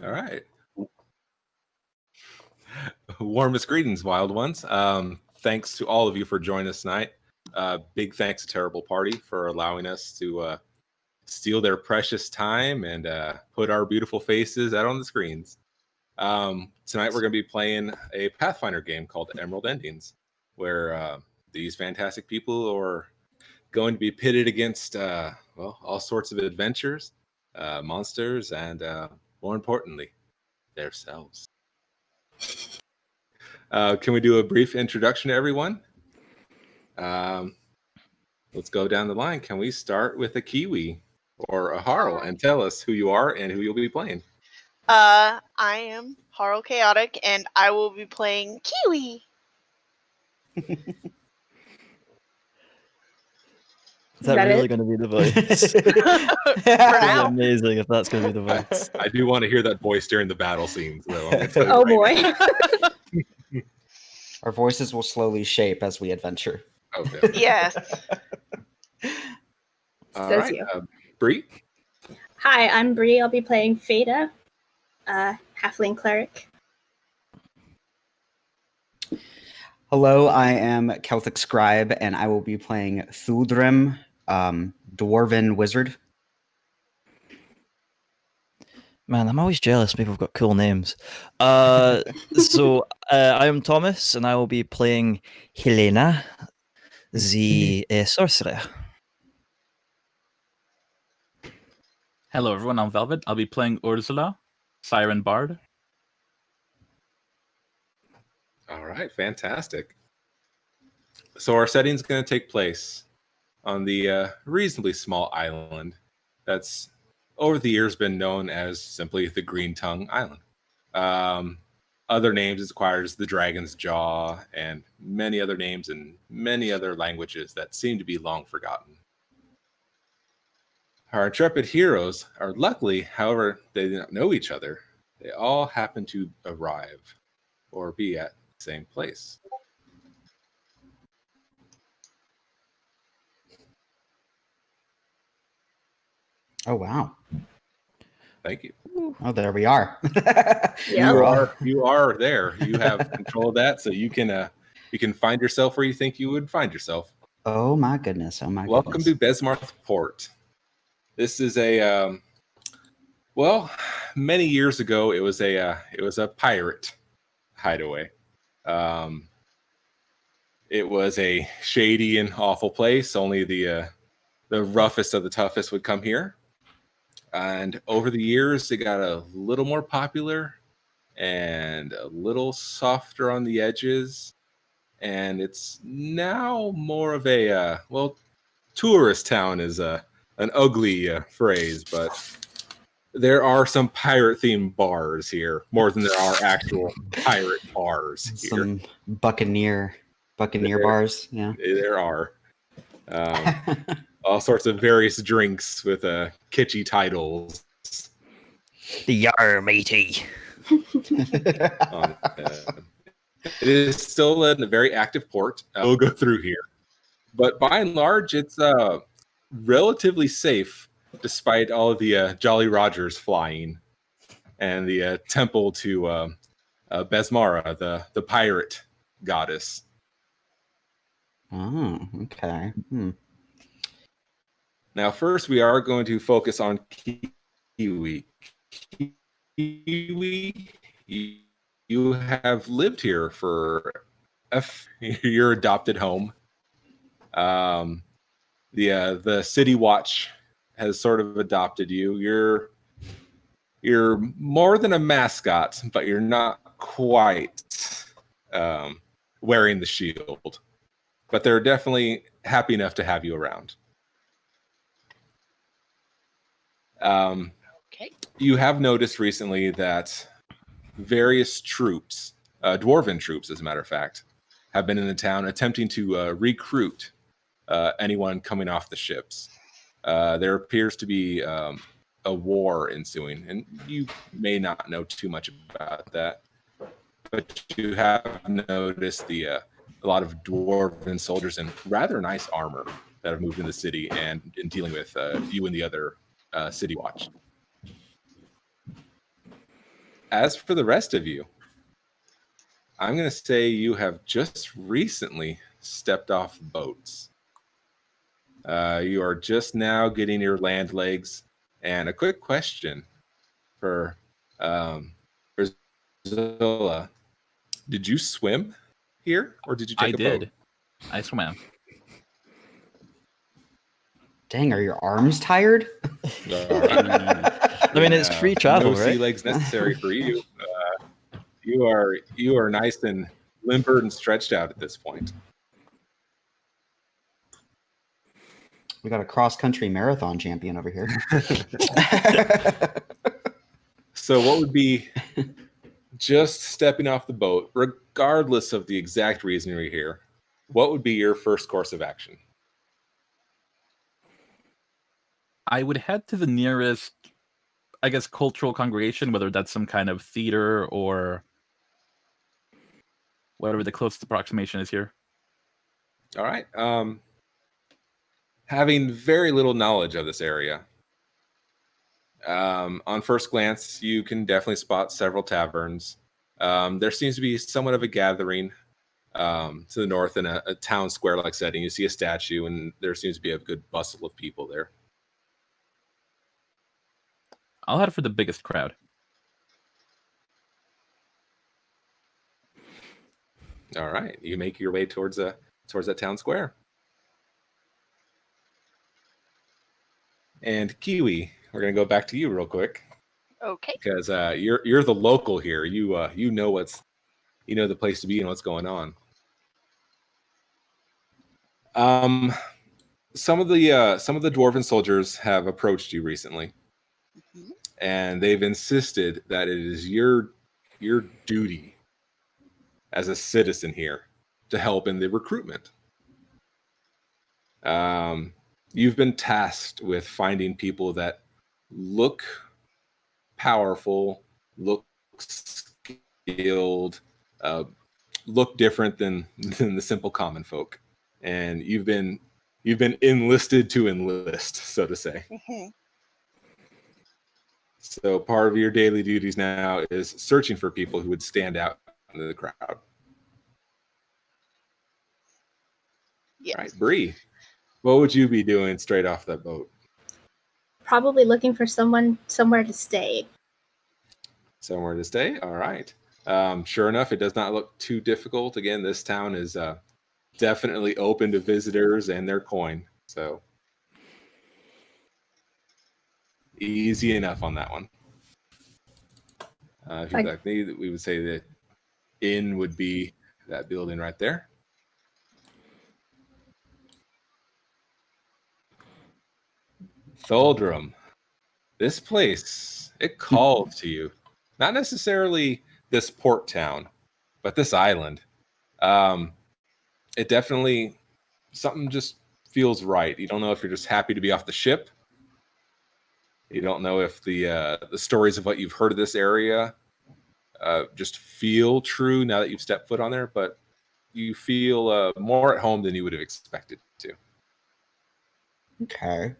All right. Warmest greetings, wild ones. Thanks to all of you for joining us tonight. Big thanks to Terrible Party for allowing us to steal their precious time and put our beautiful faces out on the screens. Tonight we're going to be playing a Pathfinder game called Emerald Endings, where these fantastic people are going to be pitted against all sorts of adventures, monsters, and more importantly, themselves. Can we do a brief introduction to everyone? Let's go down the line. Can we start with a Kiwi or a Harl and tell us who you are and who you'll be playing? I am Harl Chaotic, and I will be playing Kiwi. Is that really going to be the voice? It'd be amazing if that's going to be the voice. I do want to hear that voice during the battle scenes, though. Oh boy. Our voices will slowly shape as we adventure. Okay. Yes. All right. Bree? Hi, I'm Bree. I'll be playing Fada, Halfling Cleric. Hello, I am Celtic Scribe, and I will be playing Thuldrim, Dwarven Wizard. Man, I'm always jealous people have got cool names. So I am Thomas, and I will be playing Helena, the sorcerer. Hello, everyone. I'm Velvet. I'll be playing Ursula, Siren Bard. All right, fantastic. So our setting's going to take place on the reasonably small island that's over the years been known as simply the Green Tongue Island. Other names it acquires the Dragon's Jaw and many other names in many other languages that seem to be long forgotten. Our intrepid heroes are luckily, however, they do not know each other. They all happen to arrive or be at the same place. Oh, wow. Thank you. Oh, there we are. You are there. You have control of that, so you can find yourself where you think you would find yourself. Oh my goodness! Oh my Welcome goodness. to Besmarth Port. This is many years ago it was a pirate hideaway. It was a shady and awful place. Only the roughest of the toughest would come here. And over the years, it got a little more popular and a little softer on the edges. And it's now more of a, tourist town is an ugly phrase, but there are some pirate-themed bars here, more than there are actual pirate bars here. Some Buccaneer bars, yeah. There are. All sorts of various drinks with kitschy titles. The Yar Matey. It is still a very active port. We'll go through here. But by and large, it's relatively safe, despite all of the Jolly Rogers flying and the temple to Besmara, the pirate goddess. Oh, okay. Now, first, we are going to focus on Kiwi. Kiwi, you have lived here for your adopted home. The City Watch has sort of adopted you. You're more than a mascot, but you're not quite wearing the shield. But they're definitely happy enough to have you around. Okay. You have noticed recently that various troops, dwarven troops, as a matter of fact, have been in the town attempting to recruit anyone coming off the ships. There appears to be a war ensuing, and you may not know too much about that, but you have noticed a lot of dwarven soldiers in rather nice armor that have moved in the city and in dealing with you and the other City Watch. as for the rest of you, I'm going to say you have just recently stepped off boats. You are just now getting your land legs. And a quick question for Zola. Did you swim here, or did you take I a did. boat? I swam. Dang, are your arms tired? All right. I mean, it's free travel, no sea right? legs necessary for you. You are nice and limber and stretched out at this point. We got a cross-country marathon champion over here. So what would be just stepping off the boat, regardless of the exact reason you're here, what would be your first course of action? I would head to the nearest, I guess, cultural congregation, whether that's some kind of theater or whatever the closest approximation is here. All right. Having very little knowledge of this area, on first glance, you can definitely spot several taverns. There seems to be somewhat of a gathering to the north in a town square-like setting. You see a statue, and there seems to be a good bustle of people there. I'll head for the biggest crowd. All right, you make your way towards that town square. And Kiwi, we're gonna go back to you real quick Okay. because you're the local here. You know the place to be and what's going on. Some of the dwarven soldiers have approached you recently, Mhm. and they've insisted that it is your duty as a citizen here to help in the recruitment. You've been tasked with finding people that look powerful, look skilled, look different than the simple common folk, and you've been enlisted to enlist, so to say. Mhm. So part of your daily duties now is searching for people who would stand out in the crowd. Yes. All right, Bree, what would you be doing straight off that boat? Probably looking for somewhere to stay. Somewhere to stay? All right. Sure enough, it does not look too difficult. Again, this town is definitely open to visitors and their coin. So easy enough on that one. If you'd like me, we would say the inn would be that building right there. Tholdrum, this place, it called to you. Not necessarily this port town, but this island. It definitely, something just feels right. You don't know if you're just happy to be off the ship. You don't know if the stories of what you've heard of this area just feel true now that you've stepped foot on there, but you feel more at home than you would have expected to. Okay.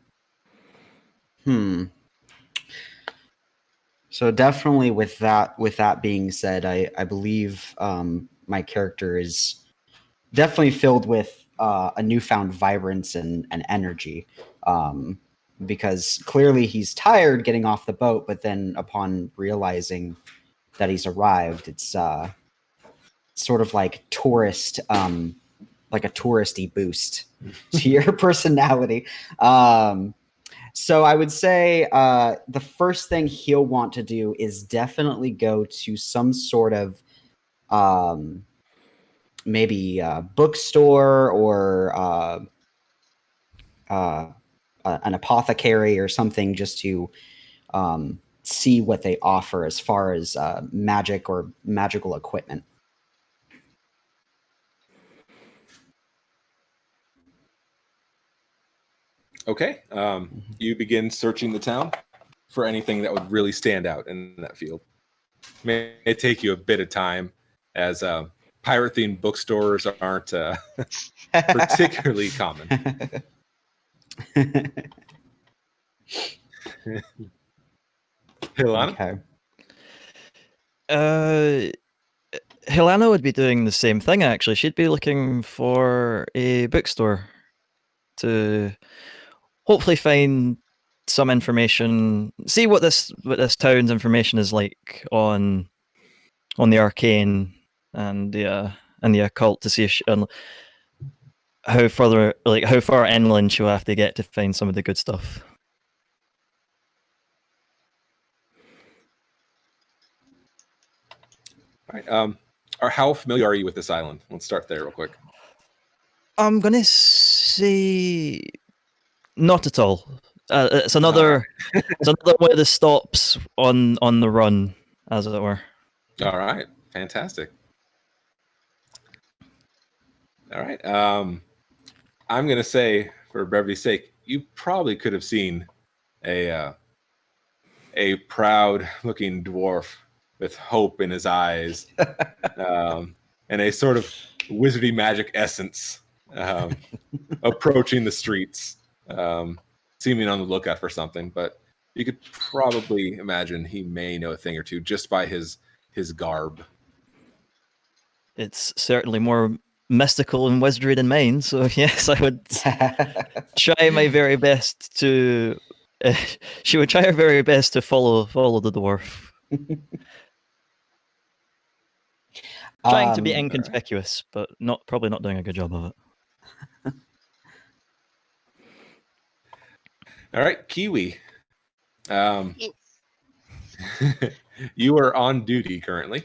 So definitely with that being said, I believe my character is definitely filled with a newfound vibrance and energy. Because clearly he's tired getting off the boat, but then upon realizing that he's arrived, it's sort of like like a touristy boost to your personality. So I would say the first thing he'll want to do is definitely go to some sort of maybe a bookstore or an apothecary or something, just to see what they offer as far as magic or magical equipment. Okay. You begin searching the town for anything that would really stand out in that field. May take you a bit of time, as pirate-themed bookstores aren't particularly common. Hilana? Okay. Helena would be doing the same thing, actually. She'd be looking for a bookstore to hopefully find some information, see what this town's information is like on the arcane and the occult, to see if how far inland she'll have to get to find some of the good stuff. All right. Or how familiar are you with this island? Let's start there real quick. I'm gonna say not at all. It's another it's another one of the stops on the run, as it were. All right. Fantastic. All right. I'm gonna say, for brevity's sake, you probably could have seen a proud-looking dwarf with hope in his eyes, and a sort of wizardy magic essence approaching the streets, seeming on the lookout for something. But you could probably imagine he may know a thing or two just by his garb. It's certainly more mystical and wizardry than mine, so yes, I would try my very best to. She would try her very best to follow the dwarf. Trying to be inconspicuous, but probably not doing a good job of it. All right, Kiwi. Yes. You are on duty currently.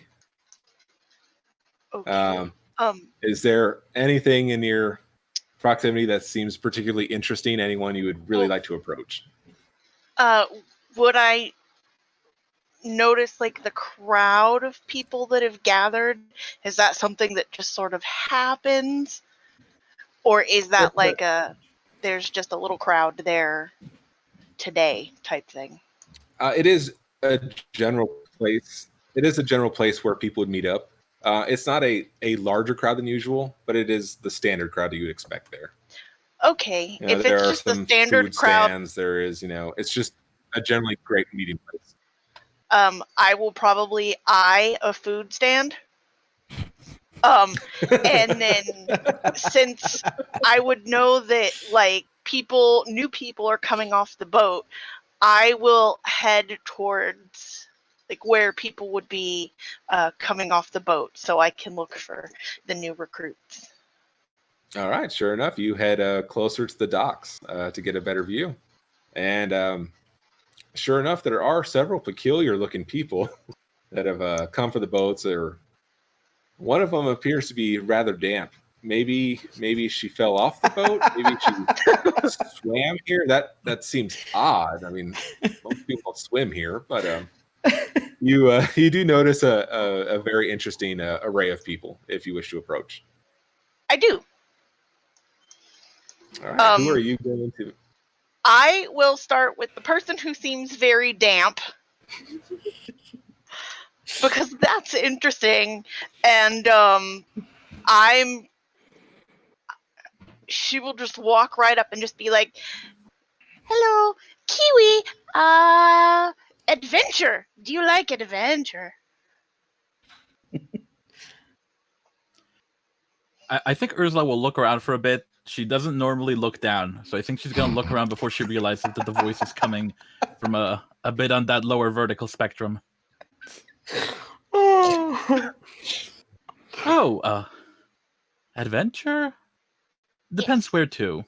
Okay. Is there anything in your proximity that seems particularly interesting? Anyone you would really like to approach? Would I notice like the crowd of people that have gathered? Is that something that just sort of happens, or is that like there's just a little crowd there today type thing? It is a general place. It is a general place where people would meet up. It's not a larger crowd than usual, but it is the standard crowd that you would expect there. Okay, You know, if there it's are just the some standard food crowd, stands. There is, it's just a generally great meeting place. I will probably eye a food stand. And then since I would know that like new people are coming off the boat, I will head towards like where people would be coming off the boat, so I can look for the new recruits. All right, sure enough, you head closer to the docks to get a better view. And sure enough, there are several peculiar-looking people that have come for the boats. One of them appears to be rather damp. Maybe she fell off the boat. Maybe she swam here. That seems odd. I mean, most people don't swim here, but you do notice a very interesting array of people if you wish to approach. I do. All right, who are you going to? I will start with the person who seems very damp, because that's interesting. And she will just walk right up and just be like, "Hello, Kiwi. Adventure. Do you like adventure?" I think Ursula will look around for a bit. She doesn't normally look down, so I think she's going to look around before she realizes that the voice is coming from a bit on that lower vertical spectrum. Adventure? Depends where to.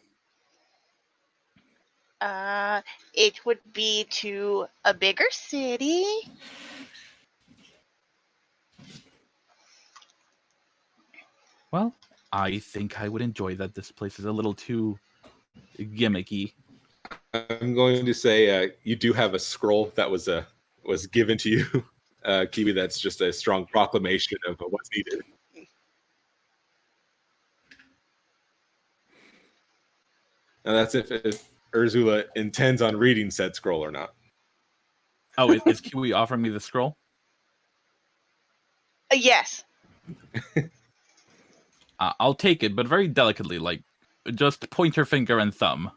It would be to a bigger city. Well, I think I would enjoy that. This place is a little too gimmicky. I'm going to say you do have a scroll that was given to you, Kiwi. That's just a strong proclamation of what's needed. Now that's if Ursula intends on reading said scroll or not. Oh, is Kiwi offering me the scroll? Yes. I'll take it, but very delicately, like just pointer finger and thumb.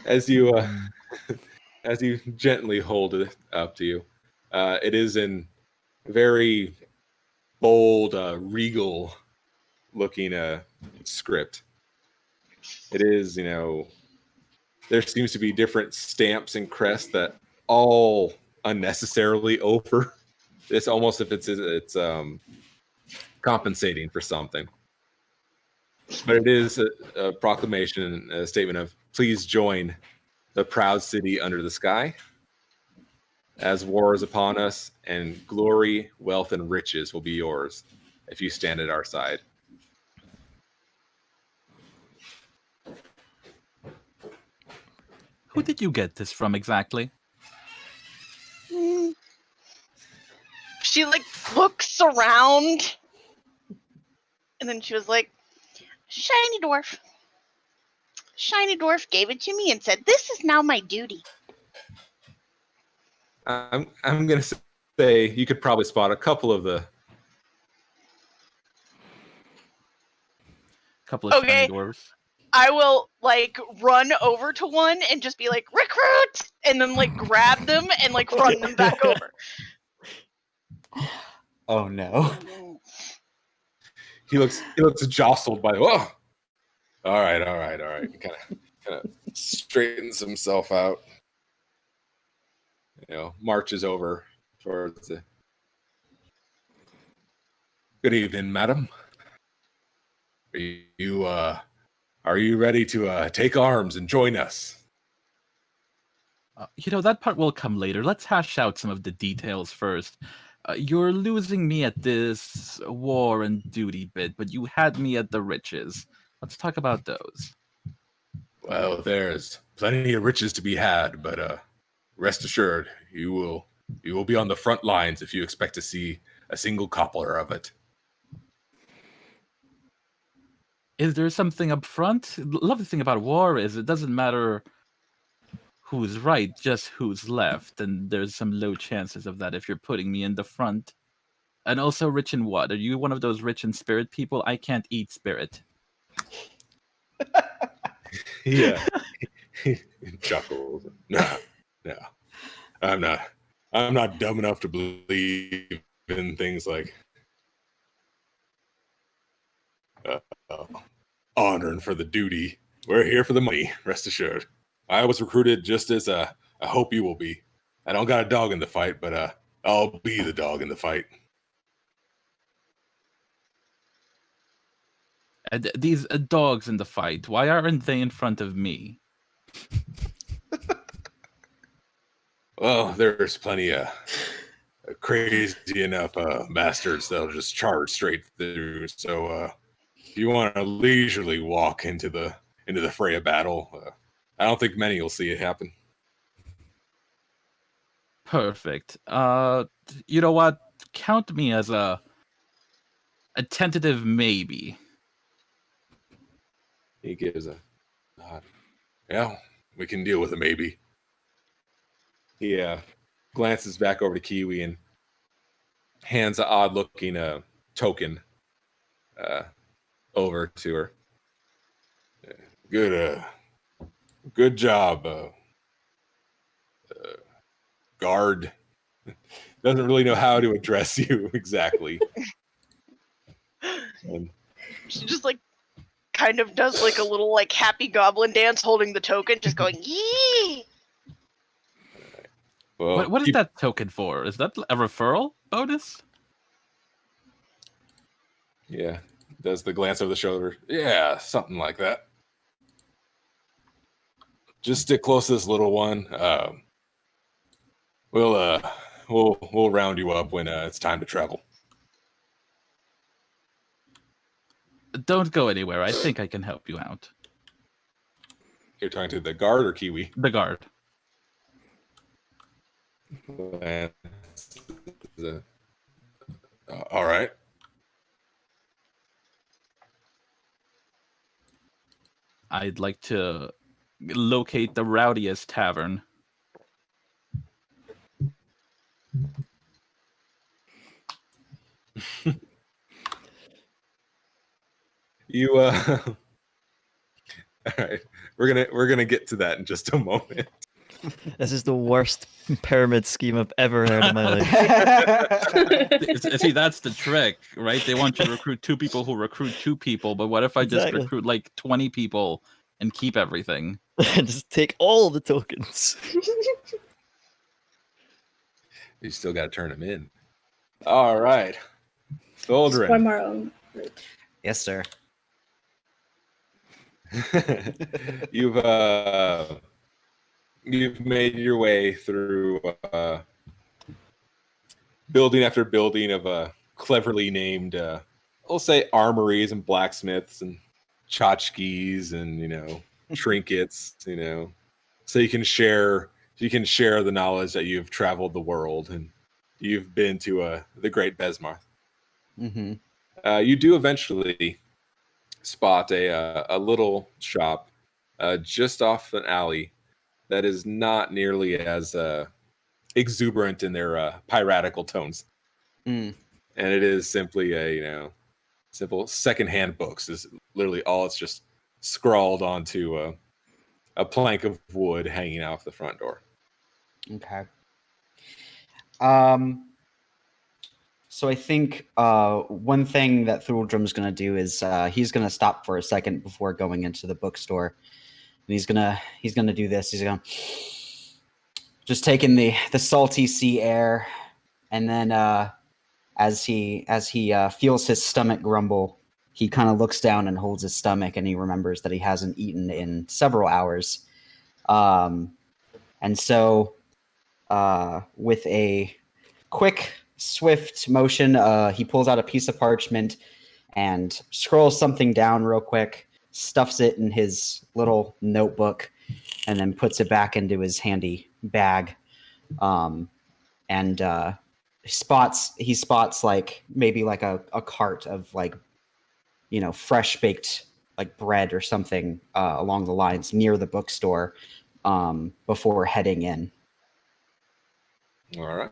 As you as you gently hold it up to you, it is in very bold, regal looking script. It is, there seems to be different stamps and crests that all unnecessarily over. It's almost if it's compensating for something. But it is a proclamation, a statement of please join the proud city under the sky as war is upon us, and glory, wealth, and riches will be yours if you stand at our side. Who did you get this from exactly? She looks around, and then she was like, Shiny Dwarf. Shiny Dwarf gave it to me and said, "This is now my duty." I'm gonna say you could probably spot a couple of the. Couple of Okay. shiny dwarves. I will run over to one and just be like, "Recruit!" and then grab them and run them back over. Oh no. He looks jostled by. Oh, all right. He kind of straightens himself out. Marches over towards the. Good evening, madam. Are you ready to take arms and join us? That part will come later. Let's hash out some of the details first. You're losing me at this war and duty bit, but you had me at the riches. Let's talk about those. Well, there's plenty of riches to be had, but rest assured, you will be on the front lines if you expect to see a single coppler of it. Is there something up front? The lovely thing about war is it doesn't matter who's right, just who's left, and there's some low chances of that if you're putting me in the front. And also, rich in what? Are you one of those rich in spirit people? I can't eat spirit. Yeah. He chuckles. No. I'm not dumb enough to believe in things like honor and for the duty. We're here for the money, rest assured. I was recruited just as I hope you will be. I don't got a dog in the fight, but I'll be the dog in the fight. And these dogs in the fight, why aren't they in front of me? Well, there's plenty of crazy enough bastards that'll just charge straight through. So if you want to leisurely walk into the fray of battle, I don't think many will see it happen. Perfect. You know what? Count me as a tentative maybe. He gives a nod. Yeah, we can deal with a maybe. He glances back over to Kiwi and hands an odd-looking token over to her. Good job, guard. Doesn't really know how to address you exactly. And She just kind of does a little happy goblin dance holding the token, just going, yee! well, What is that token for? Is that a referral bonus? Yeah, does the glance over the shoulder. Yeah, something like that. Just stick close to this little one. We'll round you up when it's time to travel. Don't go anywhere. I think I can help you out. You're talking to the guard or Kiwi? The guard. All right. I'd like to locate the rowdiest tavern. You all right. We're gonna get to that in just a moment. This is the worst pyramid scheme I've ever heard in my life. See, that's the trick, right? They want you to recruit 2 people who recruit 2 people, but what if I just Exactly. recruit like 20 people and keep everything? Just take all the tokens. You still got to turn them in. All right. Just form Tholdrin. our own group. Yes, sir. You've made your way through building after building of cleverly named, we'll say, armories and blacksmiths and tchotchkes and trinkets. So you can share the knowledge that you've traveled the world and you've been to the Great Besmarth. Mm-hmm. You do eventually spot a little shop just off an alley that is not nearly as exuberant in their piratical tones, Mm. and it is simply a simple secondhand books. Is literally all it's just scrawled onto a plank of wood hanging off the front door. Okay. So I think one thing that Thuldrum's going to do is he's going to stop for a second before going into the bookstore. And he's gonna do this. He's gonna just take in the salty sea air, and then as he feels his stomach grumble, he kind of looks down and holds his stomach, and he remembers that he hasn't eaten in several hours. And so with a quick, swift motion, he pulls out a piece of parchment and scrolls something down real quick, stuffs it in his little notebook, and then puts it back into his handy bag. And he spots like maybe like a cart of like, fresh baked like bread or something along the lines near the bookstore before heading in. All right.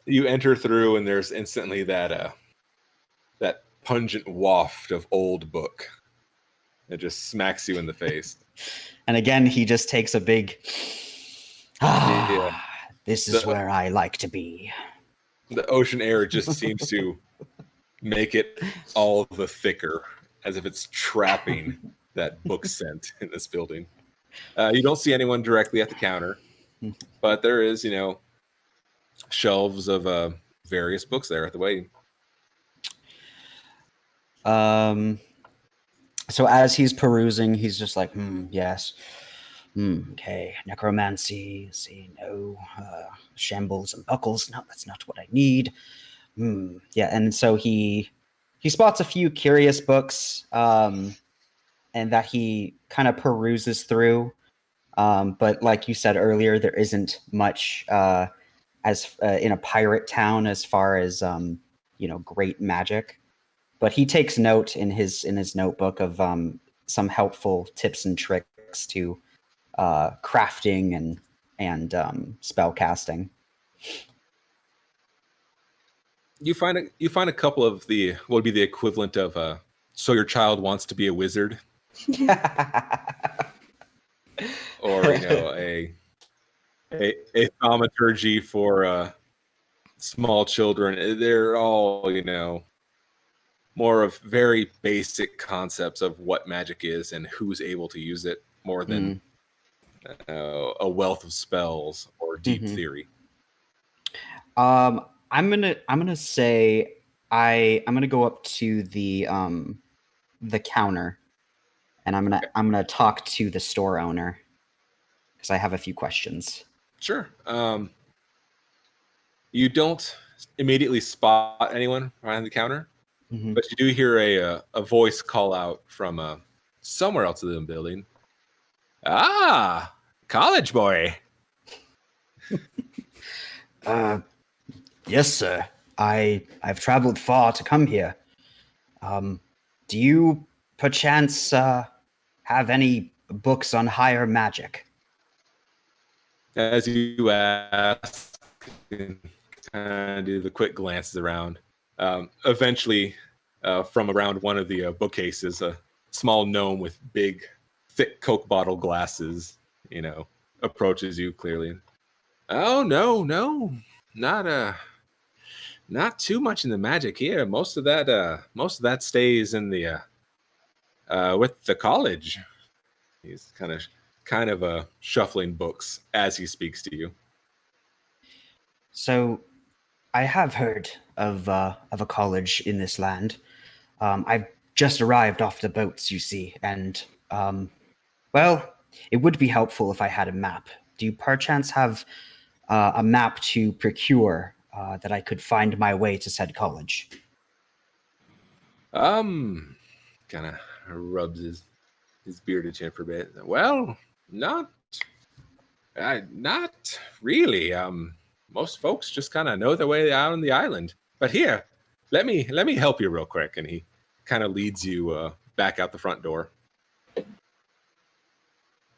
You enter through, and there's instantly that pungent waft of old book. It just smacks you in the face. And again, he just takes a big, Yeah. This is where I like to be. The ocean air just seems to make it all the thicker, as if it's trapping that book scent in this building. You don't see anyone directly at the counter, but there is, shelves of various books there at the waiting. So as he's perusing, he's just like, yes. Okay, necromancy, shambles and buckles. No, that's not what I need. Yeah, and so he spots a few curious books, and that he kind of peruses through. But like you said earlier, there isn't much as in a pirate town as far as great magic. But he takes note in his notebook of some helpful tips and tricks to crafting and spell casting. You find a couple of what would be the equivalent of so your child wants to be a wizard, or a thaumaturgy for small children. They're all more of very basic concepts of what magic is and who's able to use it, more than a wealth of spells or deep theory. I'm gonna say I'm gonna go up to the counter, and I'm gonna talk to the store owner because I have a few questions. Sure. You don't immediately spot anyone behind the counter, but you do hear a voice call out from somewhere else in the building. Ah, college boy. Yes, sir. I've traveled far to come here. Do you perchance have any books on higher magic? As you ask, and kind of do the quick glances around. Eventually, from around one of the bookcases, a small gnome with big, thick Coke bottle glasses, approaches you clearly. Oh, no, not too much in the magic here. Most of that stays in the with the college. He's kind of shuffling books as he speaks to you. So, I have heard of a college in this land. I've just arrived off the boats, you see, and well, it would be helpful if I had a map. Do you perchance have a map to procure that I could find my way to said college? Kind of rubs his bearded chin for a bit. Well, not really. Most folks just kind of know their way out on the island. But here, let me help you real quick. And he kind of leads you back out the front door,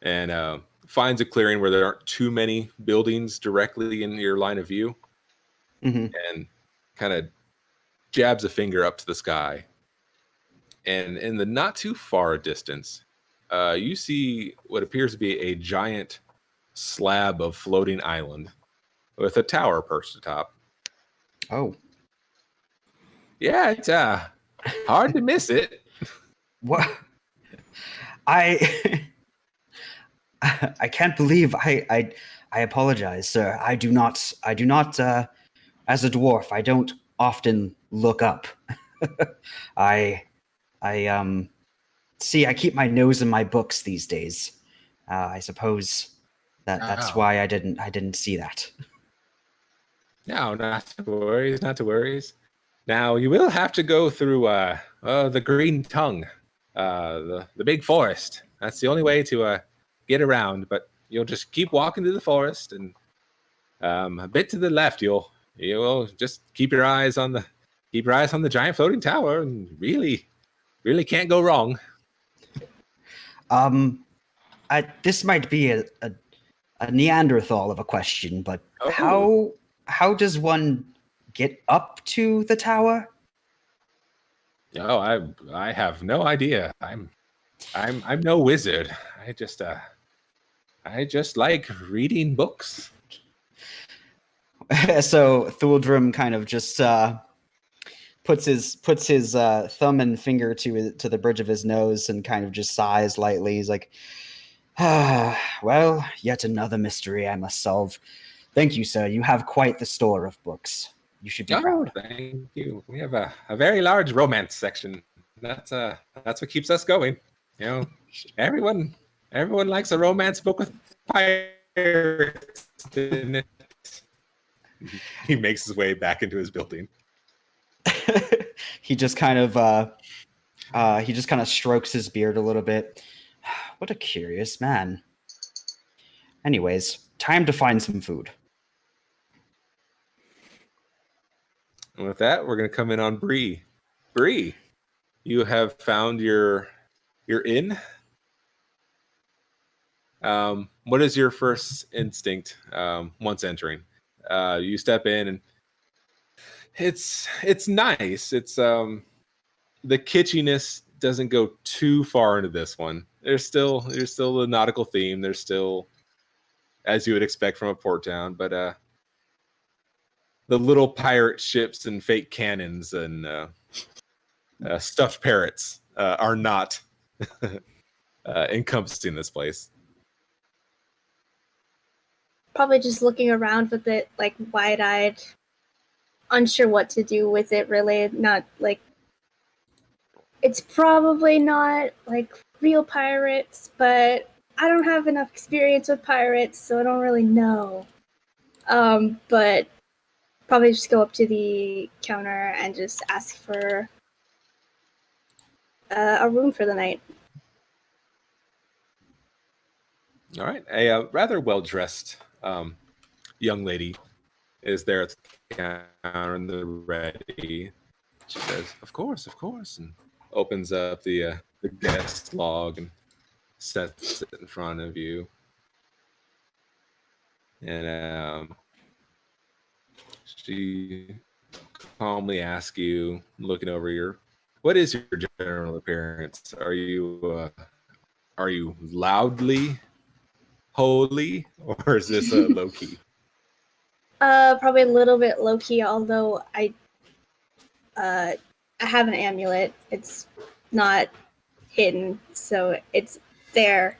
and finds a clearing where there aren't too many buildings directly in your line of view, and kind of jabs a finger up to the sky. And in the not too far distance, you see what appears to be a giant slab of floating island with a tower perched atop. Oh. Yeah, it's hard to miss it. What? I can't believe I apologize, sir. I do not as a dwarf, I don't often look up. I see, I keep my nose in my books these days. I suppose that's why I didn't see that. No, not to worries. Now you will have to go through the Green Tongue, the big forest. That's the only way to get around. But you'll just keep walking through the forest, and a bit to the left, you'll just keep your eyes on the giant floating tower, and really can't go wrong. This might be a Neanderthal of a question, but how does one get up to the tower? Oh, I have no idea. I'm no wizard. I just like reading books. So Thuldrum kind of just puts his thumb and finger to the bridge of his nose and kind of just sighs lightly. He's like, well, yet another mystery I must solve. Thank you, sir. You have quite the store of books. You should be proud. Thank you. We have a very large romance section. That's what keeps us going. Everyone likes a romance book with pirates in it. He makes his way back into his building. He just kind of strokes his beard a little bit. What a curious man. Anyways, time to find some food. And with that, we're going to come in on Bree. Bree, you have found your inn. What is your first instinct once entering? You step in, and it's nice. It's the kitschiness doesn't go too far into this one. There's still the nautical theme. There's still, as you would expect from a port town, but the little pirate ships and fake cannons and stuffed parrots are not encompassing this place. Probably just looking around with it, like wide-eyed, unsure what to do with it. Really, not like it's probably not like real pirates, but I don't have enough experience with pirates, so I don't really know. But probably just go up to the counter and just ask for a room for the night. All right. A rather well-dressed young lady is there at the counter in the ready. She says, of course, and opens up the guest log and sets it in front of you. And she calmly asks you, looking over what is your general appearance? Are you are you loudly holy, or is this a low key? Probably a little bit low key, although I have an amulet. It's not hidden, so it's there.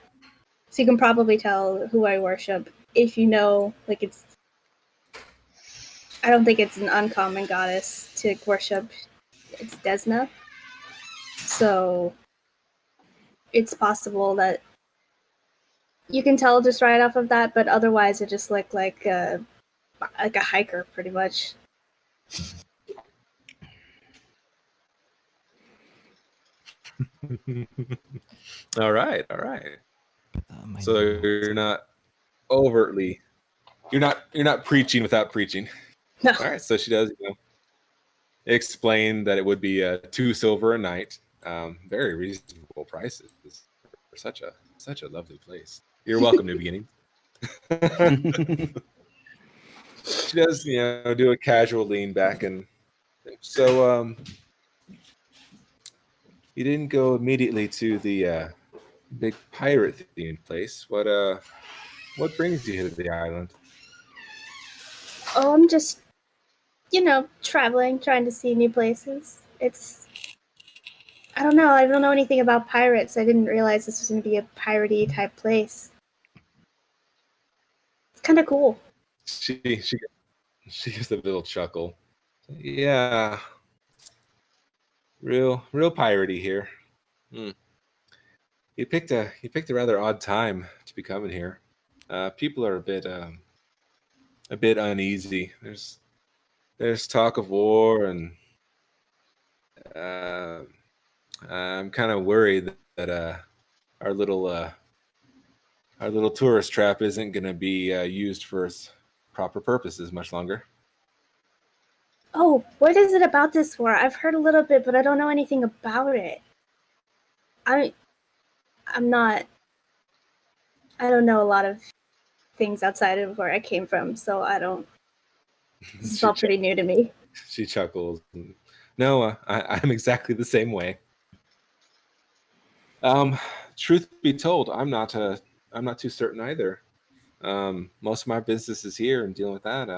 So you can probably tell who I worship if you know, like it's. I don't think it's an uncommon goddess to worship. It's Desna. So it's possible that you can tell just right off of that, but otherwise it just looked like a hiker, pretty much. All right, all right. That in mind. So you're not overtly, you're not preaching without preaching. No. All right, so she does, explain that it would be 2 silver a night. Very reasonable prices for such a lovely place. You're welcome, New Beginnings. She does, do a casual lean back, and so you didn't go immediately to the big pirate themed place. What brings you to the island? Oh, I'm just, traveling, trying to see new places. I don't know. I don't know anything about pirates. I didn't realize this was going to be a piratey type place. It's kind of cool. She gives a little chuckle. Yeah, real piratey here. You picked a rather odd time to be coming here. People are a bit uneasy. There's talk of war, and I'm kind of worried that our little tourist trap isn't going to be used for its proper purposes much longer. Oh, what is it about this war? I've heard a little bit, but I don't know anything about it. I don't know a lot of things outside of where I came from, so I don't. This is all pretty new to me. She chuckles. No, I'm exactly the same way. Truth be told, I'm not too certain either. Most of my business is here and dealing with that.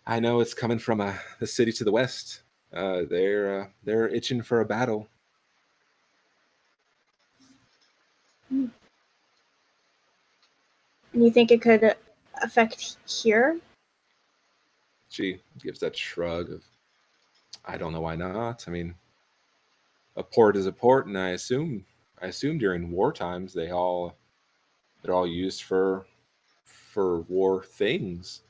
I know it's coming from the city to the west. They're itching for a battle. And you think it could affect here? She gives that shrug of, I don't know why not. I mean, a port is a port, and I assume during war times they're all used for war things.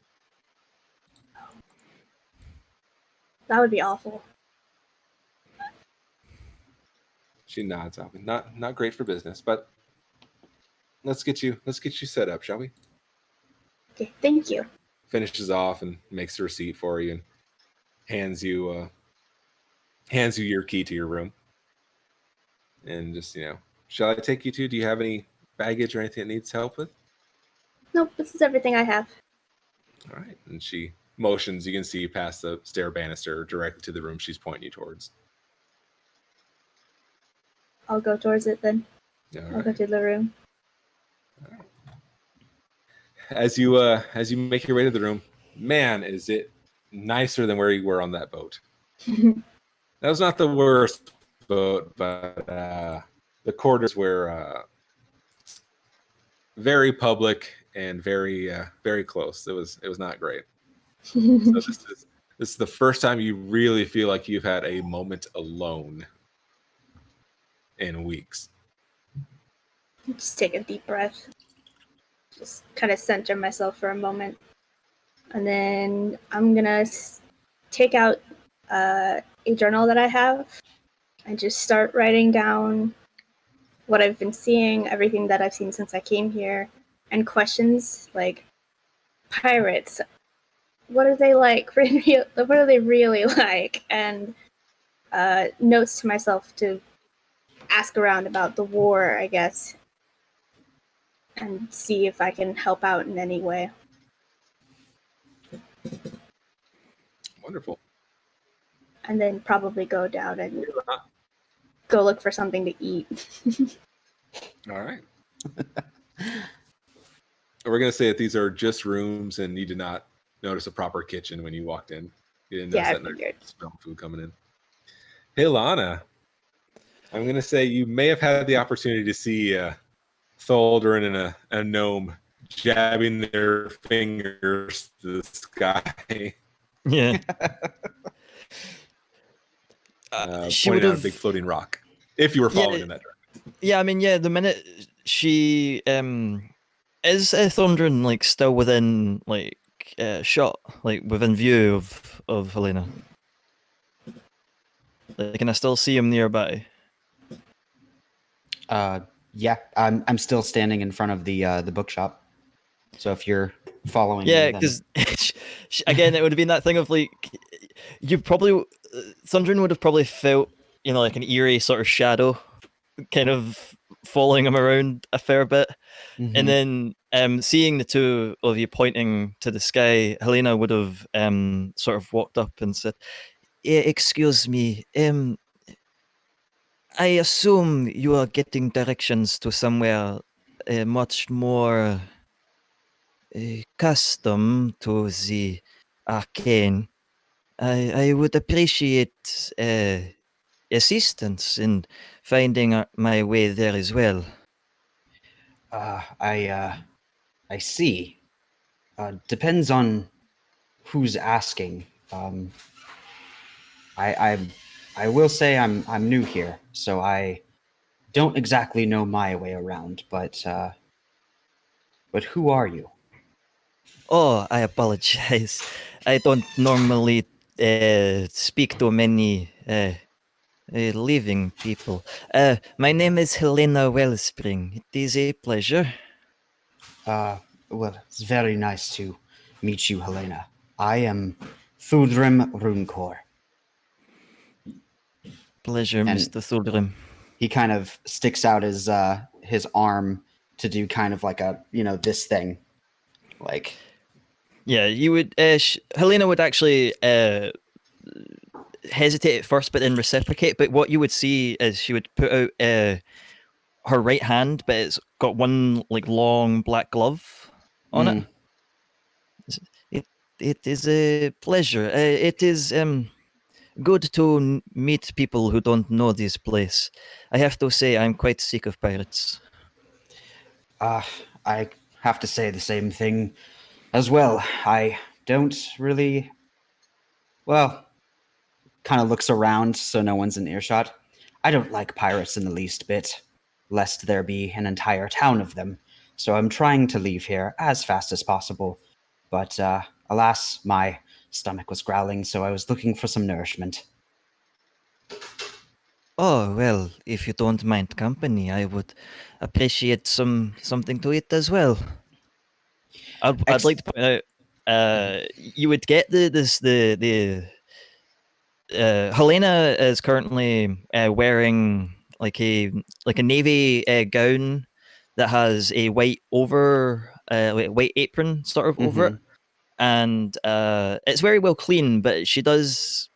That would be awful. She nods off. Not great for business, but let's get you set up, shall we? Okay, thank you. Finishes off and makes a receipt for you and hands you your key to your room. And just, shall I take you to? Do you have any baggage or anything that needs help with? Nope, this is everything I have. All right. And she motions. You can see past the stair banister directly to the room she's pointing you towards. I'll go towards it then. All I'll go right. to the room. All right. As you make your way to the room, man, is it nicer than where you were on that boat. That was not the worst boat, but the quarters were very public and very close. It was not great. So this is the first time you really feel like you've had a moment alone in weeks. Just take a deep breath. Just kind of center myself for a moment. And then I'm going to take out a journal that I have and just start writing down what I've been seeing, everything that I've seen since I came here, and questions like pirates. What are they like? What are they really like? And notes to myself to ask around about the war, I guess, and see if I can help out in any way. Wonderful. And then probably go down and go look for something to eat. All right. We're going to say that these are just rooms and you did not notice a proper kitchen when you walked in. You didn't Yeah, I notice that figured. smell of food coming in. Hey, Lana. I'm going to say you may have had the opportunity to see Thaldrin and a gnome jabbing their fingers to the sky, Yeah. She would pointing out a have. big floating rock, if you were following in that direction. Yeah, I mean, yeah. The minute she is Thundrin like still within like shot, like within view of Helena. Like, can I still see him nearby? Yeah, I'm still standing in front of the bookshop. So if you're following, Yeah, me, then- because again, it would have been that thing of like, you probably Thundrin would have probably felt, you know, like an eerie sort of shadow, kind of following him around a fair bit, Mhm. and then seeing the two of you pointing to the sky, Helena would have sort of walked up and said, "Excuse me, I assume you are getting directions to somewhere much more custom to the arcane. I would appreciate assistance in finding my way there as well." I see. Depends on who's asking. I will say I'm new here, so I don't exactly know my way around. But who are you? Oh, I apologize. I don't normally speak to many living people. My name is Helena Wellspring. It is a pleasure. Well, it's very nice to meet you, Helena. I am Thudrim Runekor. Pleasure, And- Mr. Thulgrim. He kind of sticks out his arm to do kind of like a, this thing. Like, Yeah, you would. Helena would actually hesitate at first, but then reciprocate. But what you would see is she would put out her right hand, but it's got one like long black glove on it. It is a pleasure. It is good to meet people who don't know this place. I have to say, I'm quite sick of pirates. I have to say the same thing as well. I don't really. Well, kind of looks around so no one's in earshot. I don't like pirates in the least bit, lest there be an entire town of them. So I'm trying to leave here as fast as possible. But alas, my stomach was growling, so I was looking for some nourishment. Oh, well, if you don't mind company, I would appreciate something to eat as well. I'd like to point out, you would get the Helena is currently wearing like a navy gown that has a white white apron sort of over it, and it's very well clean, but she does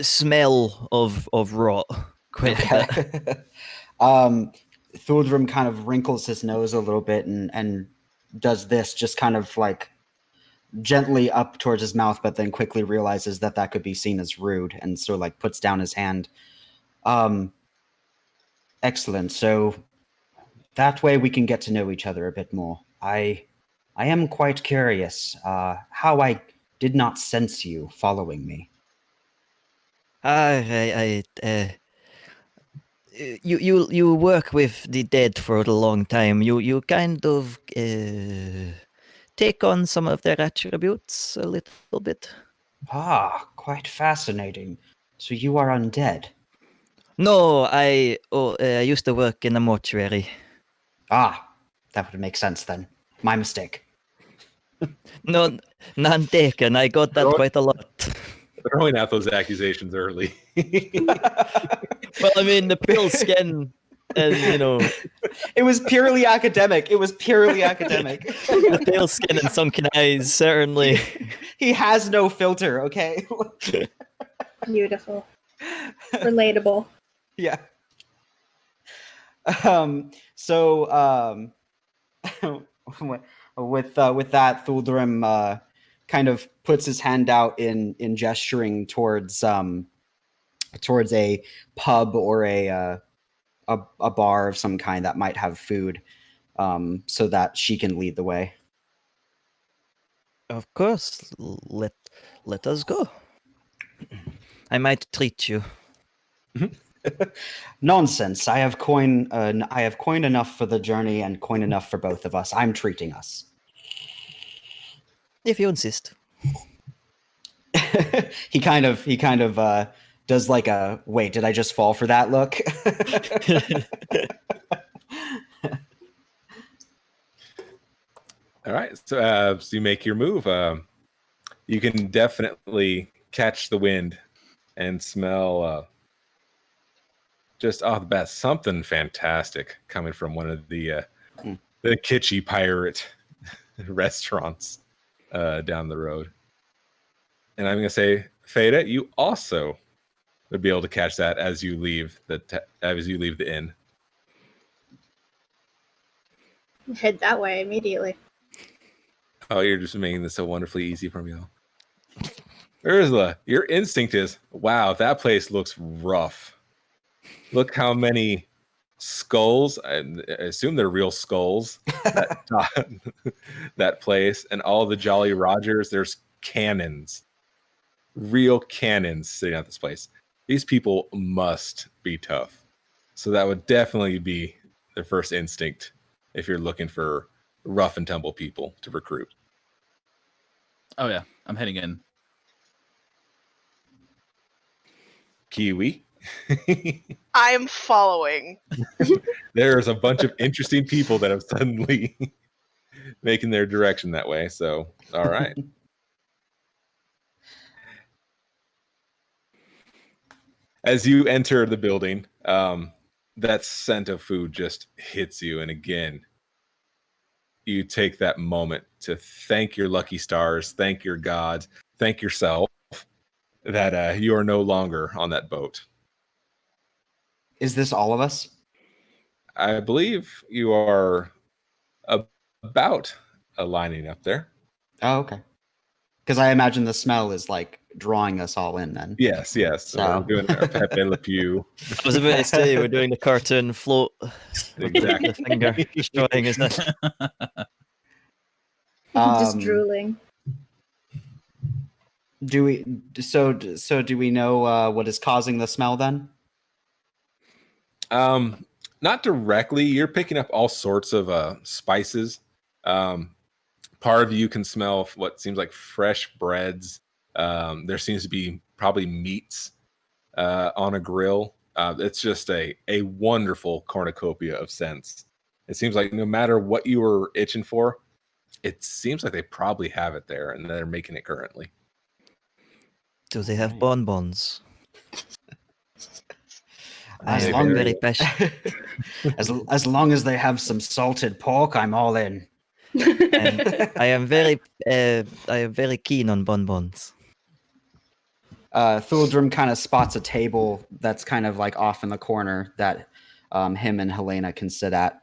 smell of rot quite a bit. Thudrim kind of wrinkles his nose a little bit and does this, just kind of like gently up towards his mouth, but then quickly realizes that could be seen as rude, and so like puts down his hand. Excellent. So that way we can get to know each other a bit more. I am quite curious how I did not sense you following me. You work with the dead for a long time. You kind of take on some of their attributes a little bit. Ah, quite fascinating. So you are undead. No, I used to work in a mortuary. Ah, that would make sense then. My mistake. No, none taken. I got that quite a lot. Throwing out those accusations early. Well, I mean, the pale skin, and It was purely academic. the pale skin and sunken eyes certainly. He has no filter, okay? Beautiful. Relatable. Yeah. So with that, Thuldarim kind of puts his hand out in gesturing towards a pub or a bar of some kind that might have food, so that she can lead the way. Of course, let us go. I might treat you. Nonsense! I have coin enough for the journey and coin enough for both of us. I'm treating us. If you insist. He kind of does like a wait. Did I just fall for that look? All right, so you make your move. You can definitely catch the wind and smell just off the bat something fantastic coming from one of the kitschy pirate restaurants down the road. And I'm gonna say, Feda, you also would be able to catch that as you leave the inn. Head that way immediately. Oh, you're just making this so wonderfully easy for me. Ursula, your instinct is, wow, that place looks rough. Look how many skulls, I assume they're real skulls, that place, and all the Jolly Rogers, there's cannons, real cannons sitting at this place. These people must be tough. So that would definitely be the first instinct if you're looking for rough and tumble people to recruit. Oh yeah, I'm heading in. Kiwi. I'm following. There's a bunch of interesting people that have suddenly making their direction that way. So, all right. As you enter the building, that scent of food just hits you. And again, you take that moment to thank your lucky stars, thank your gods, thank yourself that you are no longer on that boat. Is this all of us? I believe you are about lining up there. Oh, okay. Because I imagine the smell is like drawing us all in then. Yes. So No. we're doing our Pepe Le Pew. I was about to say we're doing the cartoon float with Exactly. the finger showing, isn't it? Just drooling. Do we know what is causing the smell then? Not directly. You're picking up all sorts of spices. Part of you can smell what seems like fresh breads. There seems to be probably meats on a grill. It's just a wonderful cornucopia of scents. It seems like no matter what you were itching for, it seems like they probably have it there and they're making it currently. Do they have bonbons? I As am long very passionate. as long as they have some salted pork, I'm all in. I am very keen on bonbons. Thuldarim kind of spots a table that's kind of like off in the corner that him and Helena can sit at.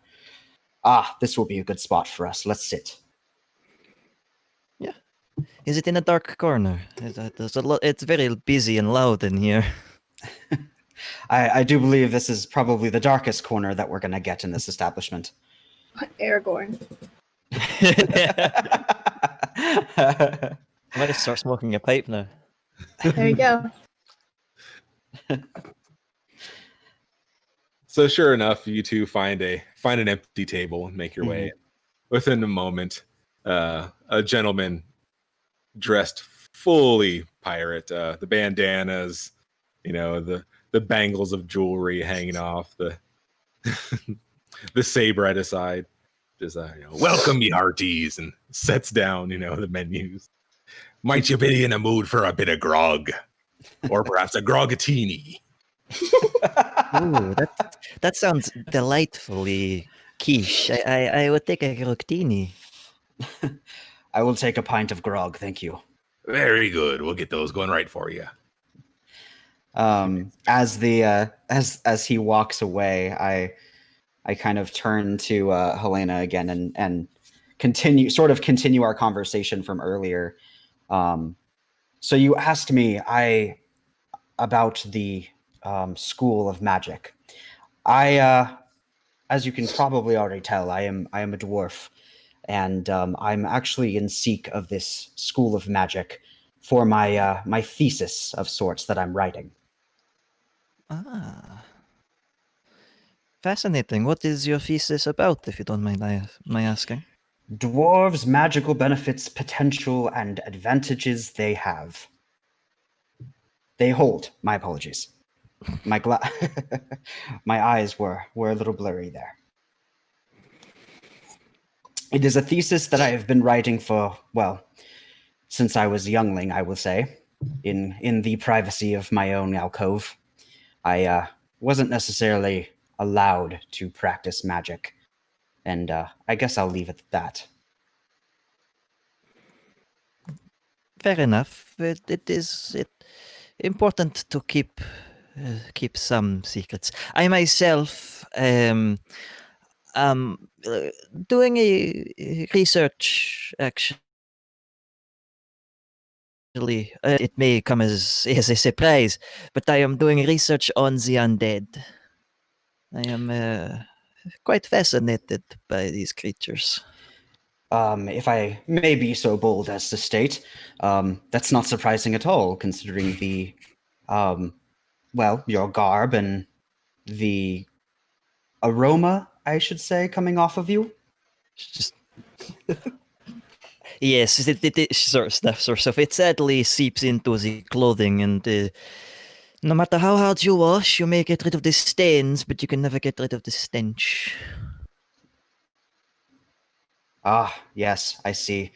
Ah, this will be a good spot for us. Let's sit. Yeah. Is it in a dark corner? It's very busy and loud in here. I do believe this is probably the darkest corner that we're going to get in this establishment. Aragorn. I might just start smoking a pipe now. There you go. So sure enough, you two find an empty table and make your way in. Within a moment, a gentleman dressed fully pirate, the bandanas, the bangles of jewelry hanging off, the the saber at his side, just welcome ye hearties, and sets down the menus. Might you be in a mood for a bit of grog, or perhaps a grogatini? Ooh, that sounds delightfully quiche. I would take a grogatini. I will take a pint of grog, thank you. Very good. We'll get those going right for you. As he walks away, I kind of turn to Helena again and continue our conversation from earlier. So you asked me about the School of Magic. As you can probably already tell, I am a dwarf, and I'm actually in seek of this School of Magic for my thesis of sorts that I'm writing. Ah. Fascinating. What is your thesis about, if you don't mind my asking? Dwarves' magical benefits, potential, and advantages they have. They hold. My apologies. My my eyes were a little blurry there. It is a thesis that I have been writing for, well, since I was a youngling, I will say, in the privacy of my own alcove. I wasn't necessarily allowed to practice magic, and I guess I'll leave it at that. Fair enough. It is important to keep some secrets. I myself doing a research actually. It may come as a surprise, but I am doing research on the undead. I am quite fascinated by these creatures. If I may be so bold as to state, that's not surprising at all, considering the, your garb and the aroma, I should say, coming off of you. Just yes, it sort of stuff, sort of. It sadly seeps into the clothing, and no matter how hard you wash, you may get rid of the stains, but you can never get rid of the stench. Ah, yes, I see.